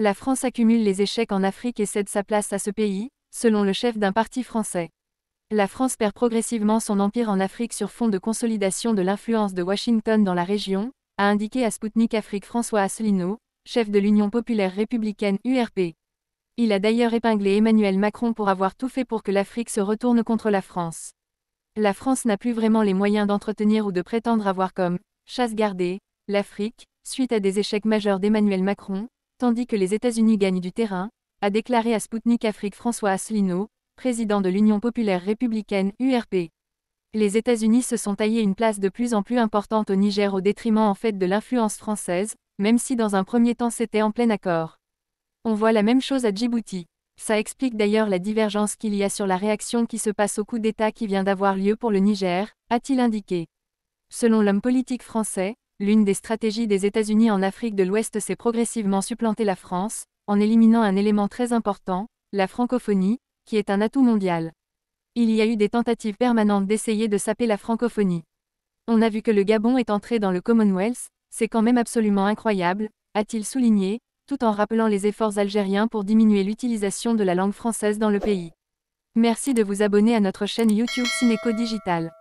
La France accumule les échecs en Afrique et cède sa place à ce pays, selon le chef d'un parti français. La France perd progressivement son empire en Afrique sur fond de consolidation de l'influence de Washington dans la région, a indiqué à Sputnik Afrique François Asselineau, chef de l'Union populaire républicaine URP. Il a d'ailleurs épinglé Emmanuel Macron pour avoir tout fait pour que l'Afrique se retourne contre la France. La France n'a plus vraiment les moyens d'entretenir ou de prétendre avoir comme chasse gardée l'Afrique, suite à des échecs majeurs d'Emmanuel Macron, tandis que les États-Unis gagnent du terrain, a déclaré à Sputnik Afrique François Asselineau, président de l'Union populaire républicaine URP. Les États-Unis se sont taillés une place de plus en plus importante au Niger au détriment en fait de l'influence française, même si dans un premier temps c'était en plein accord. On voit la même chose à Djibouti. Ça explique d'ailleurs la divergence qu'il y a sur la réaction qui se passe au coup d'État qui vient d'avoir lieu pour le Niger, a-t-il indiqué. Selon l'homme politique français, l'une des stratégies des États-Unis en Afrique de l'Ouest c'est progressivement supplanter la France, en éliminant un élément très important, la francophonie, qui est un atout mondial. Il y a eu des tentatives permanentes d'essayer de saper la francophonie. On a vu que le Gabon est entré dans le Commonwealth, c'est quand même absolument incroyable, a-t-il souligné, tout en rappelant les efforts algériens pour diminuer l'utilisation de la langue française dans le pays. Merci de vous abonner à notre chaîne YouTube Cinéco Digital.